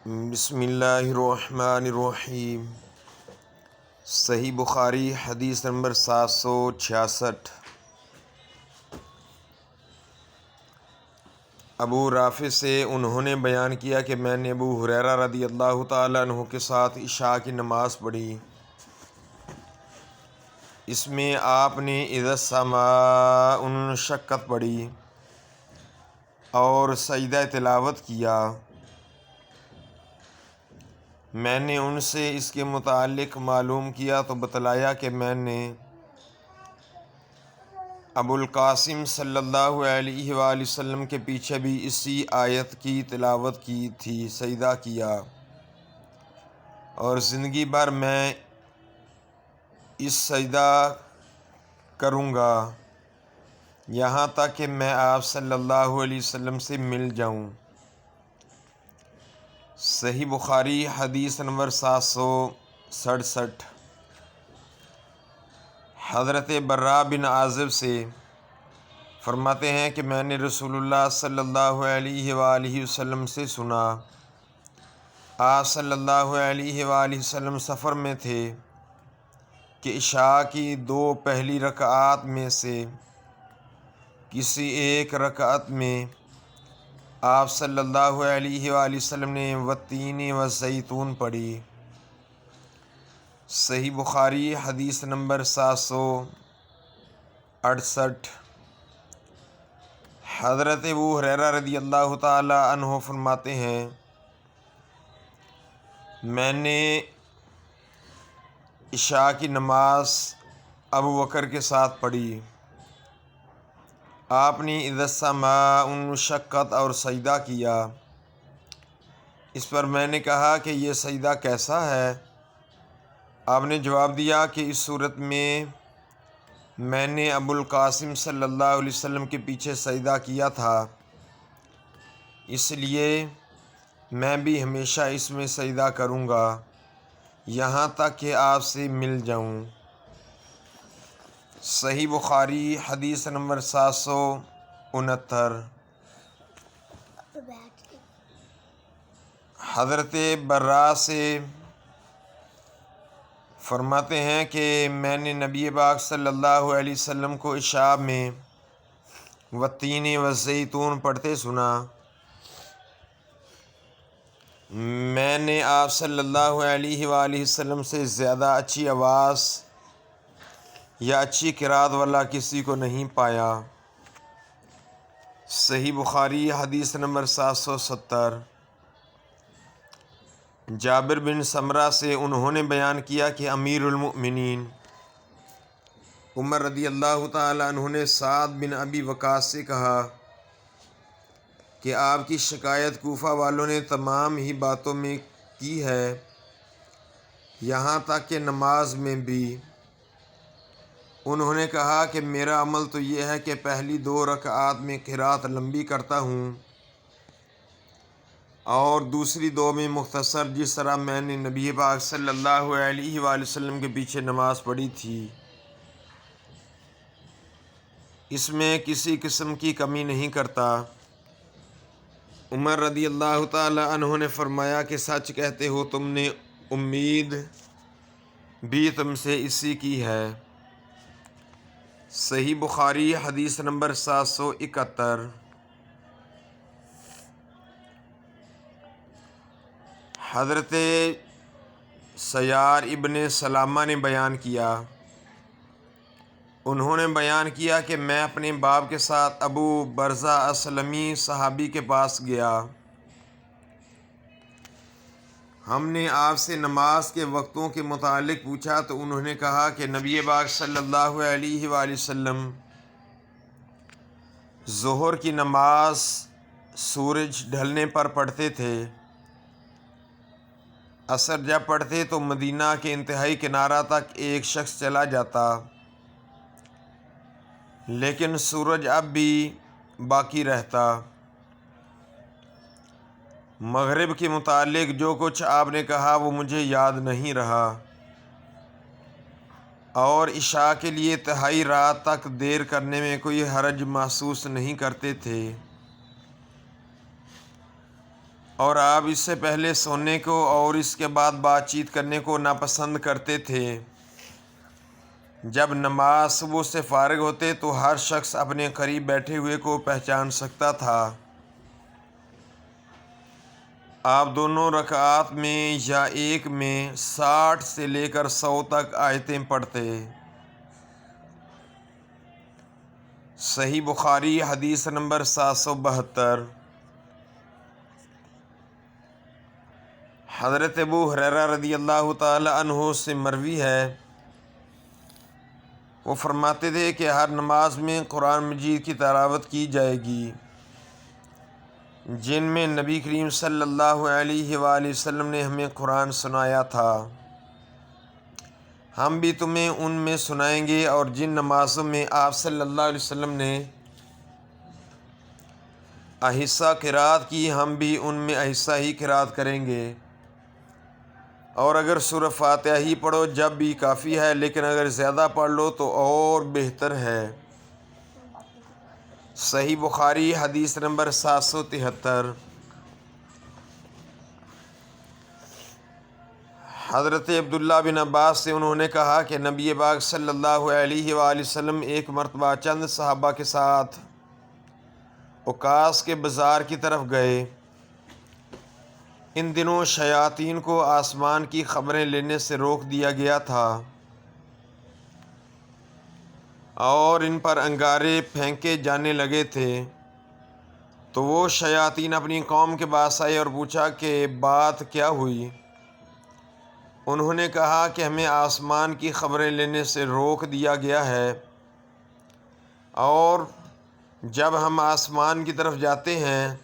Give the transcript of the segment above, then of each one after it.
بسم اللہ الرحمن الرحیم۔ صحیح بخاری حدیث نمبر 766۔ ابو رافع سے انہوں نے بیان کیا کہ میں نے ابو ہریرہ رضی اللہ تعالیٰ عنہ کے ساتھ عشاء کی نماز پڑھی۔ اس میں آپ نے اذا السماء انشقت پڑھی اور سجدہ تلاوت کیا۔ میں نے ان سے اس کے متعلق معلوم کیا تو بتلایا کہ میں نے ابو القاسم صلی اللہ علیہ وآلہ وسلم کے پیچھے بھی اسی آیت کی تلاوت کی تھی، سجدہ کیا، اور زندگی بھر میں اس سجدہ کروں گا یہاں تک کہ میں آپ صلی اللہ علیہ وسلم سے مل جاؤں۔ صحیح بخاری حدیث نمبر 767۔ حضرت براء بن عازب سے فرماتے ہیں کہ میں نے رسول اللہ صلی اللہ علیہ وآلہ وسلم سے سنا، آپ صلی اللہ علیہ وآلہ وسلم سفر میں تھے کہ عشاء کی 2 پہلی رکعات میں سے کسی ایک رکعت میں آپ صلی اللہ علیہ وآلہ وسلم نے والتین والزیتون پڑھی۔ صحیح بخاری حدیث نمبر 768۔ حضرت ابو ہریرہ رضی اللہ تعالی عنہ فرماتے ہیں، میں نے عشاء کی نماز ابو بکر کے ساتھ پڑھی۔ آپ نے اذا السماء انشقت اور سجدہ کیا۔ اس پر میں نے کہا کہ یہ سجدہ کیسا ہے؟ آپ نے جواب دیا کہ اس صورت میں نے ابو القاسم صلی اللہ علیہ وسلم کے پیچھے سجدہ کیا تھا، اس لیے میں بھی ہمیشہ اس میں سجدہ کروں گا یہاں تک کہ آپ سے مل جاؤں۔ صحیح بخاری حدیث نمبر 769۔ حضرت براء سے فرماتے ہیں کہ میں نے نبی پاک صلی اللہ علیہ وسلم کو عشاء میں والتین والزیتون پڑھتے سنا۔ میں نے آپ صلی اللہ علیہ وآلہ وسلم سے زیادہ اچھی آواز یا اچھی قرات والا کسی کو نہیں پایا۔ صحیح بخاری حدیث نمبر 770۔ جابر بن سمرہ سے انہوں نے بیان کیا کہ امیر المؤمنین عمر رضی اللہ تعالی عنہ نے سعد بن ابی وقاص سے کہا کہ آپ کی شکایت کوفہ والوں نے تمام ہی باتوں میں کی ہے، یہاں تک کہ نماز میں بھی۔ انہوں نے کہا کہ میرا عمل تو یہ ہے کہ پہلی 2 رکعات میں قرات لمبی کرتا ہوں اور دوسری 2 میں مختصر، جس طرح میں نے نبی پاک صلی اللہ علیہ وآلہ وسلم کے پیچھے نماز پڑھی تھی، اس میں کسی قسم کی کمی نہیں کرتا۔ عمر رضی اللہ تعالی عنہ نے فرمایا کہ سچ کہتے ہو، تم نے امید بھی تم سے اسی کی ہے۔ صحیح بخاری حدیث نمبر 771۔ حضرت سیار ابن سلامہ نے بیان کیا، انہوں نے بیان کیا کہ میں اپنے باپ کے ساتھ ابو برزہ اسلمی صحابی کے پاس گیا۔ ہم نے آپ سے نماز کے وقتوں کے متعلق پوچھا تو انہوں نے کہا کہ نبی پاک صلی اللہ علیہ وآلہ وسلم ظہر کی نماز سورج ڈھلنے پر پڑھتے تھے، عصر جب پڑھتے تو مدینہ کے انتہائی کنارہ تک ایک شخص چلا جاتا، لیکن سورج اب بھی باقی رہتا۔ مغرب کے متعلق جو کچھ آپ نے کہا وہ مجھے یاد نہیں رہا، اور عشاء کے لیے تہائی رات تک دیر کرنے میں کوئی حرج محسوس نہیں کرتے تھے۔ اور آپ اس سے پہلے سونے کو اور اس کے بعد بات چیت کرنے کو ناپسند کرتے تھے۔ جب نماز صبح سے فارغ ہوتے تو ہر شخص اپنے قریب بیٹھے ہوئے کو پہچان سکتا تھا۔ آپ دونوں رکعات میں یا ایک میں 60 سے لے کر 100 تک آیتیں پڑھتے۔ صحیح بخاری حدیث نمبر 772۔ حضرت ابو ہریرہ رضی اللہ تعالی عنہ سے مروی ہے، وہ فرماتے تھے کہ ہر نماز میں قرآن مجید کی تلاوت کی جائے گی، جن میں نبی کریم صلی اللہ علیہ وآلہ وسلم نے ہمیں قرآن سنایا تھا، ہم بھی تمہیں ان میں سنائیں گے، اور جن نمازوں میں آپ صلی اللہ علیہ وسلم نے آہستہ قرات کی، ہم بھی ان میں آہستہ ہی قرات کریں گے، اور اگر سورہ فاتحہ ہی پڑھو جب بھی کافی ہے، لیکن اگر زیادہ پڑھ لو تو اور بہتر ہے۔ صحیح بخاری حدیث نمبر 773۔ حضرت عبداللہ بن عباس سے انہوں نے کہا کہ نبی پاک صلی اللہ علیہ وآلہ وسلم ایک مرتبہ چند صحابہ کے ساتھ عکاظ کے بازار کی طرف گئے۔ ان دنوں شیاطین کو آسمان کی خبریں لینے سے روک دیا گیا تھا، اور ان پر انگارے پھینکے جانے لگے تھے، تو وہ شیاطین اپنی قوم کے پاس آئے اور پوچھا کہ بات کیا ہوئی؟ انہوں نے کہا کہ ہمیں آسمان کی خبریں لینے سے روک دیا گیا ہے، اور جب ہم آسمان کی طرف جاتے ہیں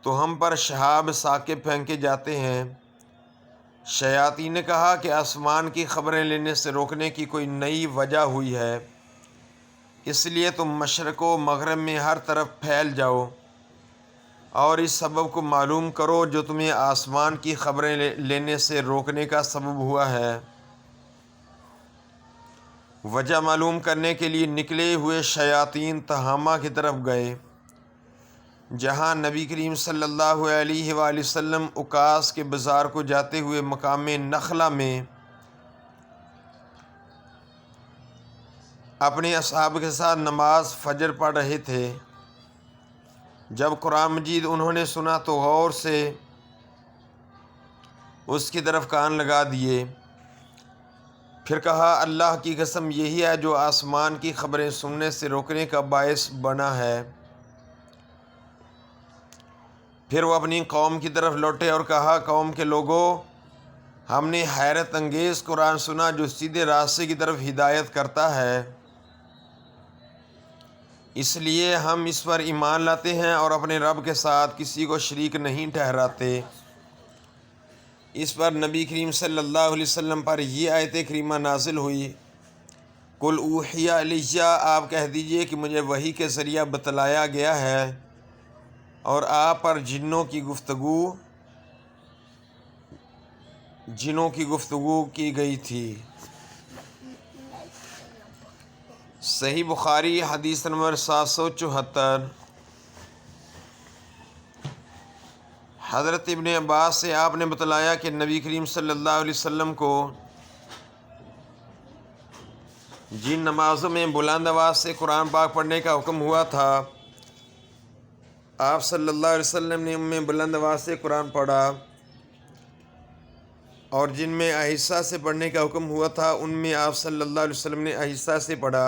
تو ہم پر شہاب ثاقب پھینکے جاتے ہیں۔ شیاطین نے کہا کہ آسمان کی خبریں لینے سے روکنے کی کوئی نئی وجہ ہوئی ہے، اس لیے تم مشرق و مغرب میں ہر طرف پھیل جاؤ اور اس سبب کو معلوم کرو جو تمہیں آسمان کی خبریں لینے سے روکنے کا سبب ہوا ہے۔ وجہ معلوم کرنے کے لیے نکلے ہوئے شیاطین تہامہ کی طرف گئے، جہاں نبی کریم صلی اللہ علیہ وآلہ وسلم عکاظ کے بازار کو جاتے ہوئے مقام نخلہ میں اپنے اصحاب کے ساتھ نماز فجر پڑھ رہے تھے۔ جب قرآن مجید انہوں نے سنا تو غور سے اس کی طرف کان لگا دیے، پھر کہا اللہ کی قسم یہی ہے جو آسمان کی خبریں سننے سے روکنے کا باعث بنا ہے۔ پھر وہ اپنی قوم کی طرف لوٹے اور کہا قوم کے لوگوں، ہم نے حیرت انگیز قرآن سنا جو سیدھے راستے کی طرف ہدایت کرتا ہے، اس لیے ہم اس پر ایمان لاتے ہیں اور اپنے رب کے ساتھ کسی کو شریک نہیں ٹھہراتے۔ اس پر نبی کریم صلی اللہ علیہ وسلم پر یہ آیت کریمہ نازل ہوئی، قل اوحی الیہ، آپ کہہ دیجئے کہ مجھے وحی کے ذریعہ بتلایا گیا ہے، اور آپ پر جنوں کی گفتگو کی گئی تھی۔ صحیح بخاری حدیث نمبر 774۔ حضرت ابن عباس سے آپ نے بتلایا کہ نبی کریم صلی اللہ علیہ وسلم کو جن نمازوں میں بلند آواز سے قرآن پاک پڑھنے کا حکم ہوا تھا، آپ صلی اللہ علیہ وسلم نے ان میں بلند آواز سے قرآن پڑھا، اور جن میں آہستہ سے پڑھنے کا حکم ہوا تھا ان میں آپ صلی اللہ علیہ وسلم نے آہستہ سے پڑھا،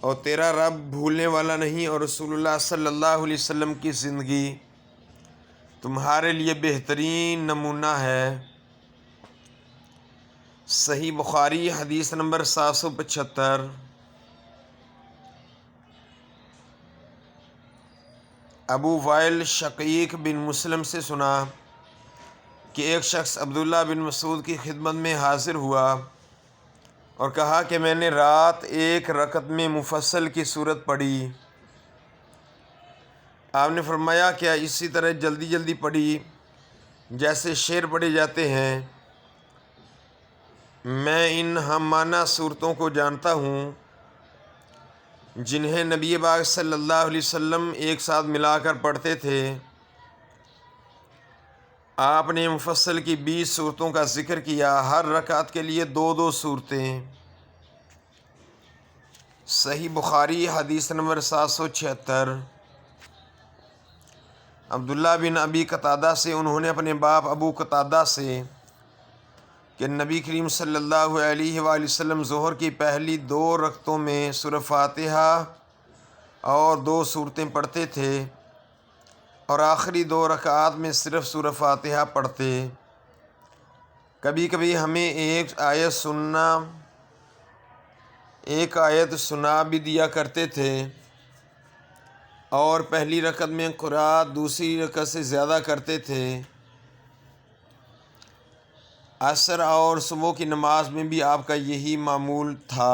اور تیرا رب بھولنے والا نہیں، اور رسول اللہ صلی اللہ علیہ وسلم کی زندگی تمہارے لیے بہترین نمونہ ہے۔ صحیح بخاری حدیث نمبر 775۔ ابو وائل شقیق بن مسلم سے سنا کہ ایک شخص عبداللہ بن مسعود کی خدمت میں حاضر ہوا اور کہا کہ میں نے رات ایک رکعت میں مفصل کی صورت پڑھی۔ آپ نے فرمایا کیا اسی طرح جلدی جلدی پڑھی جیسے شعر پڑھے جاتے ہیں؟ میں ان ہم معنی صورتوں کو جانتا ہوں جنہیں نبی پاک صلی اللہ علیہ وسلم ایک ساتھ ملا کر پڑھتے تھے، آپ نے مفصل کی 20 صورتوں کا ذکر کیا، ہر رکعت کے لیے 2 صورتیں۔ صحیح بخاری حدیث نمبر 776۔ عبداللہ بن ابی قتادہ سے، انہوں نے اپنے باپ ابو قتادہ سے کہ نبی کریم صلی اللہ علیہ وآلہ وسلم ظہر کی پہلی 2 رکعتوں میں سورہ فاتحہ اور 2 صورتیں پڑھتے تھے، اور آخری 2 رکعات میں صرف سورہ فاتحہ پڑھتے۔ کبھی کبھی ہمیں ایک آیت سنا بھی دیا کرتے تھے، اور پہلی رکعت میں قرأت دوسری رکعت سے زیادہ کرتے تھے۔ عصر اور صبح کی نماز میں بھی آپ کا یہی معمول تھا۔